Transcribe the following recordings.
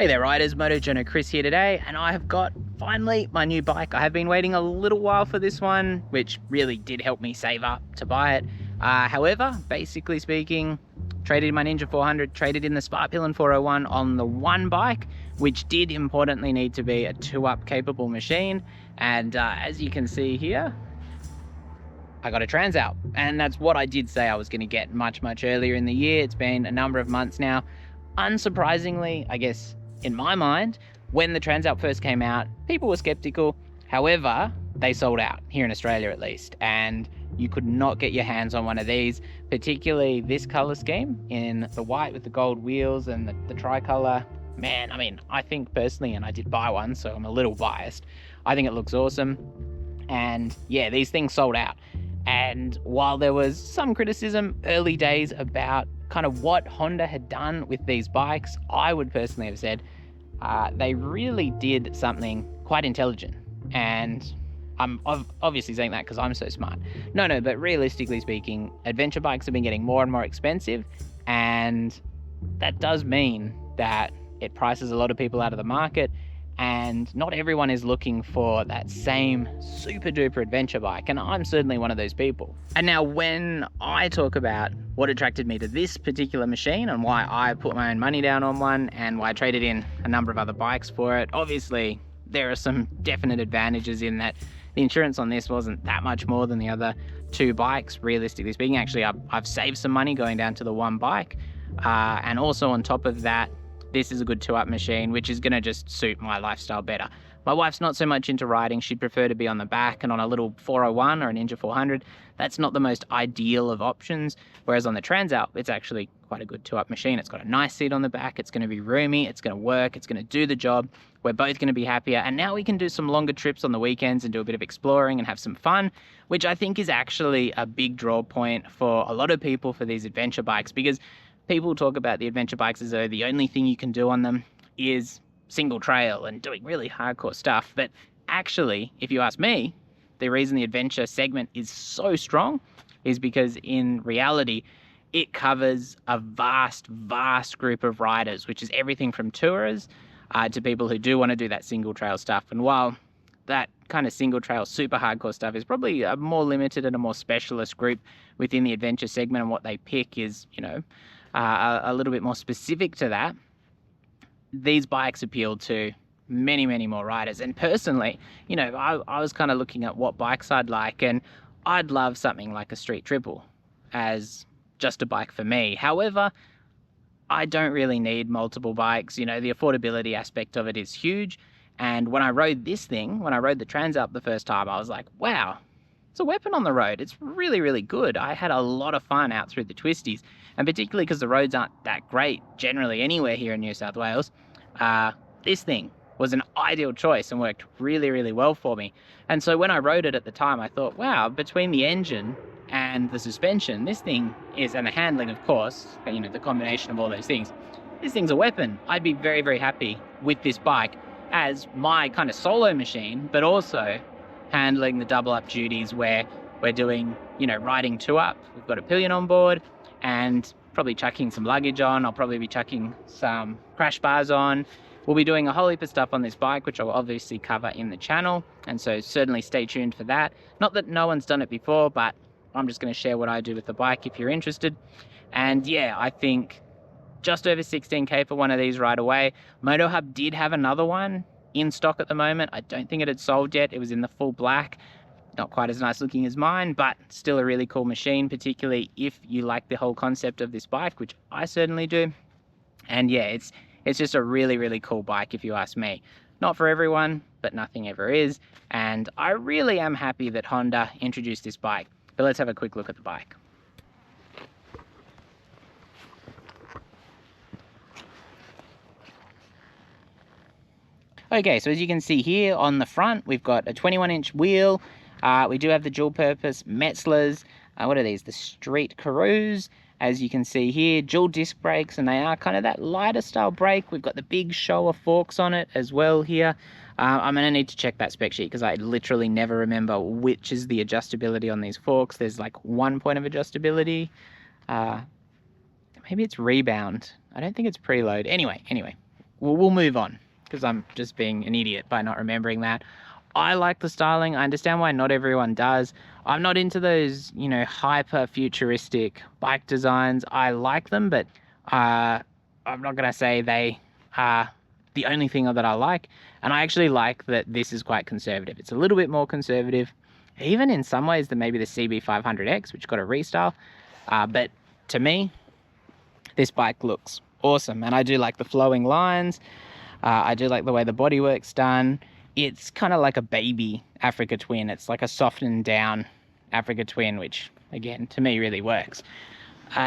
Hey there riders, MotoJourno Chris here today, and I have got finally my new bike. I have been waiting a little while for this one, which really did help me save up to buy it. However, basically speaking, traded in my Ninja 400, traded in the Sparkpillen 401 on the one bike, which did importantly need to be a 2-up capable machine. And as you can see here, I got a Transalp, and that's what I did say I was going to get much earlier in the year. It's been a number of months now. Unsurprisingly, I guess, in my mind, when the Transalp first came out, people were skeptical. However, they sold out here in Australia at least, and you could not get your hands on one of these, particularly this color scheme in the white with the gold wheels and the tricolor. Man, I mean, I think personally, and I did buy one, so I'm a little biased, I think it looks awesome. And yeah, these things sold out. And while there was some criticism early days about kind of what Honda had done with these bikes, I would personally have said they really did something quite intelligent. And I'm obviously saying that because I'm so smart. No, but realistically speaking, adventure bikes have been getting more and more expensive, and that does mean that it prices a lot of people out of the market, and not everyone is looking for that same super duper adventure bike, and I'm certainly one of those people. And now when I talk about what attracted me to this particular machine and why I put my own money down on one and why I traded in a number of other bikes for it, obviously there are some definite advantages in that the insurance on this wasn't that much more than the other two bikes, realistically speaking. Actually, I've saved some money going down to the one bike, and also on top of that, this is a good 2-up machine, which is going to just suit my lifestyle better. My wife's not so much into riding. She'd prefer to be on the back, and on a little 401 or a Ninja 400, that's not the most ideal of options. Whereas on the Transalp, it's actually quite a good 2-up machine. It's got a nice seat on the back. It's going to be roomy. It's going to work. It's going to do the job. We're both going to be happier. And now we can do some longer trips on the weekends and do a bit of exploring and have some fun, which I think is actually a big draw point for a lot of people for these adventure bikes, because people talk about the adventure bikes as though the only thing you can do on them is single trail and doing really hardcore stuff. But actually, if you ask me, the reason the adventure segment is so strong is because in reality, it covers a vast group of riders, which is everything from tourers to people who do want to do that single trail stuff. And while that kind of single trail super hardcore stuff is probably a more limited and a more specialist group within the adventure segment, and what they pick is, you know, a little bit more specific to that, these bikes appeal to many more riders. And personally, you know, I was kind of looking at what bikes I'd like, and I'd love something like a Street Triple as just a bike for me. However, I don't really need multiple bikes. You know, the affordability aspect of it is huge. And when I rode this thing, when I rode the Transalp the first time, I was like, wow, it's a weapon on the road. It's really good. I had a lot of fun out through the twisties, and particularly because the roads aren't that great generally anywhere here in New South Wales, this thing was an ideal choice and worked really well for me. And so when I rode it at the time, I thought, wow, between the engine and the suspension, this thing is, and the handling, of course, you know, the combination of all those things, this thing's a weapon. I'd be very happy with this bike as my kind of solo machine, but also handling the double up duties where we're doing, you know, riding 2-up. We've got a pillion on board and probably chucking some luggage on. I'll probably be chucking some crash bars on. We'll be doing a whole heap of stuff on this bike, which I'll obviously cover in the channel, and so certainly stay tuned for that. Not that no one's done it before, but I'm just going to share what I do with the bike if you're interested. And yeah, I think just over 16k for one of these right away. MotoHub did have another one in stock at the moment. I don't think it had sold yet. It was in the full black. Not quite as nice looking as mine, but still a really cool machine, particularly if you like the whole concept of this bike, which I certainly do. And yeah, it's just a really cool bike if you ask me. Not for everyone, but nothing ever is. And I really am happy that Honda introduced this bike. But let's have a quick look at the bike. Okay, so as you can see here on the front, we've got a 21-inch wheel. We do have the dual purpose Metzeler's, what are these? The Street Caroos. As you can see here, dual disc brakes, and they are kind of that lighter style brake. We've got the big Showa forks on it as well here. I'm going to need to check that spec sheet because I literally never remember which is the adjustability on these forks. There's like 1 point of adjustability. Maybe it's rebound. I don't think it's preload. Anyway, we'll move on because I'm just being an idiot by not remembering that. I like the styling. I understand why not everyone does. I'm not into those, you know, hyper futuristic bike designs. I like them, but I'm not going to say they are the only thing that I like. And I actually like that this is quite conservative. It's a little bit more conservative, even in some ways than maybe the CB500X, which got a restyle. But to me, this bike looks awesome. And I do like the flowing lines. I do like the way the bodywork's done. It's kind of like a baby Africa Twin. It's like a softened down Africa Twin, which again, to me really works.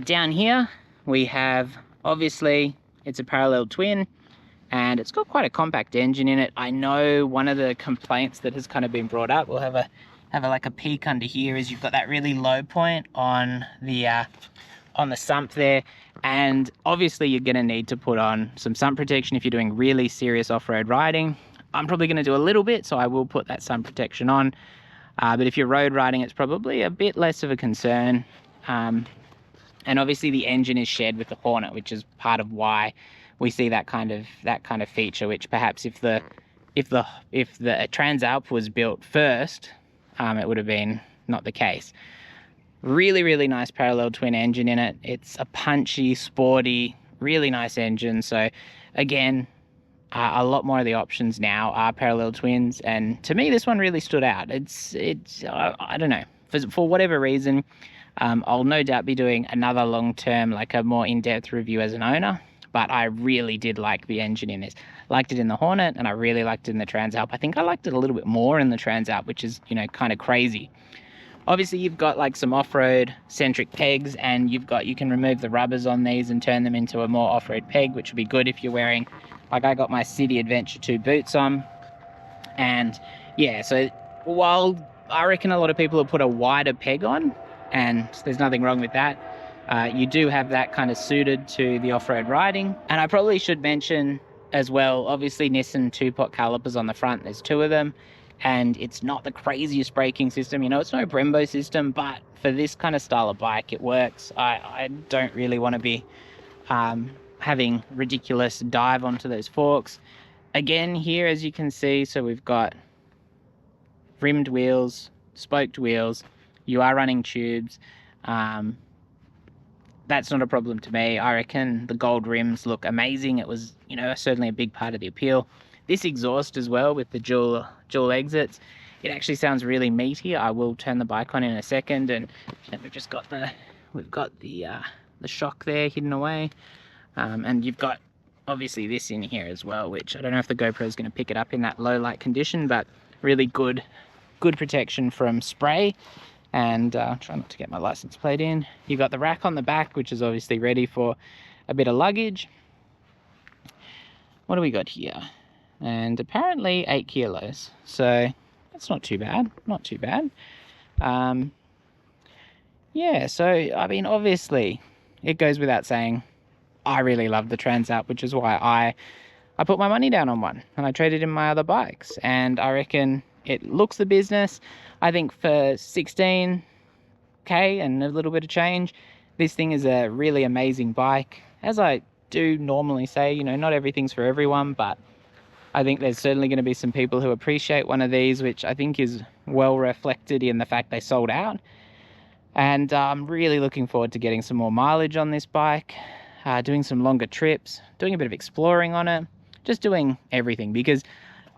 Down here, we have, obviously, it's a parallel twin and it's got quite a compact engine in it. I know one of the complaints that has kind of been brought up, we'll have like a peek under here, is you've got that really low point on the sump there. And obviously you're gonna need to put on some sun protection if you're doing really serious off-road riding. I'm probably gonna do a little bit, so I will put that sun protection on. But if you're road riding, it's probably a bit less of a concern. And obviously the engine is shared with the Hornet, which is part of why we see that kind of feature, which perhaps if the Transalp was built first, it would have been not the case. Really, really nice parallel twin engine in it. It's a punchy, sporty, really nice engine. So again, a lot more of the options now are parallel twins, and to me this one really stood out. It's I don't know, for whatever reason. I'll no doubt be doing another long-term, like a more in-depth review as an owner, but I really did like the engine in this. Liked it in the Hornet, and I really liked it in the Transalp. I think I liked it a little bit more in the Transalp, which is, you know, kind of crazy. Obviously you've got like some off-road centric pegs, and you can remove the rubbers on these and turn them into a more off-road peg, which would be good if you're wearing, like I got my City Adventure 2 boots on. And yeah, so while I reckon a lot of people have put a wider peg on, and there's nothing wrong with that, you do have that kind of suited to the off-road riding. And I probably should mention as well, obviously Nissan 2-pot calipers on the front, there's 2 of them. And it's not the craziest braking system, you know, it's no Brembo system, but for this kind of style of bike, it works. I don't really want to be having ridiculous dive onto those forks. Again, here, as you can see, so we've got rimmed wheels, spoked wheels, you are running tubes. That's not a problem to me. I reckon the gold rims look amazing. It was, you know, certainly a big part of the appeal. This exhaust as well with the dual exits, it actually sounds really meaty. I will turn the bike on in a second, and we've just got the shock there hidden away, and you've got obviously this in here as well, which I don't know if the GoPro is going to pick it up in that low light condition, but really good protection from spray. And try not to get my license plate in. You've got the rack on the back, which is obviously ready for a bit of luggage. What do we got here? And apparently 8 kilos, so that's not too bad, yeah, so I mean, obviously it goes without saying I really love the Transalp, which is why I put my money down on one and I traded in my other bikes, and I reckon it looks the business. I think for 16k and a little bit of change, this thing is a really amazing bike. As I do normally say, you know, not everything's for everyone, but I think there's certainly going to be some people who appreciate one of these, which I think is well reflected in the fact they sold out. And I'm really looking forward to getting some more mileage on this bike, doing some longer trips, doing a bit of exploring on it, just doing everything. Because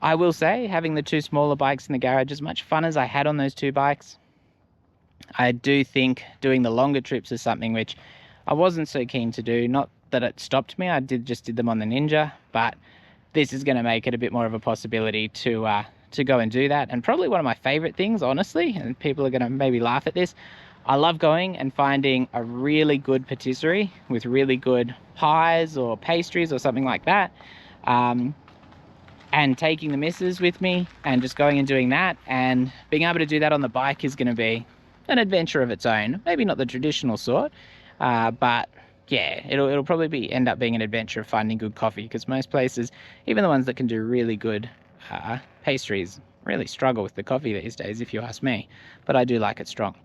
I will say, having the 2 smaller bikes in the garage, as much fun as I had on those 2 bikes, I do think doing the longer trips is something which I wasn't so keen to do. Not that it stopped me, I just did them on the Ninja, but this is going to make it a bit more of a possibility to go and do that. And probably one of my favorite things, honestly, and people are going to maybe laugh at this, I love going and finding a really good patisserie with really good pies or pastries or something like that, and taking the missus with me and just going and doing that. And being able to do that on the bike is going to be an adventure of its own. Maybe not the traditional sort, but yeah, it'll probably end up being an adventure of finding good coffee, because most places, even the ones that can do really good pastries, really struggle with the coffee these days, if you ask me. But I do like it strong.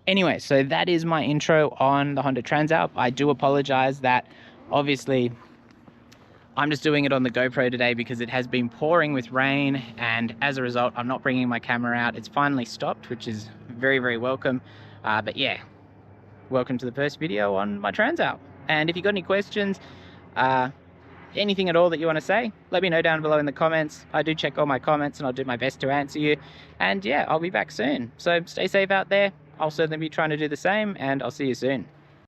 Anyway, so that is my intro on the Honda Transalp. I do apologize that obviously I'm just doing it on the GoPro today because it has been pouring with rain, and as a result I'm not bringing my camera out. It's finally stopped, which is very, very welcome. But yeah, welcome to the first video on my Transalp. And if you've got any questions, anything at all that you want to say, let me know down below in the comments. I do check all my comments and I'll do my best to answer you. And yeah, I'll be back soon. So stay safe out there. I'll certainly be trying to do the same, and I'll see you soon.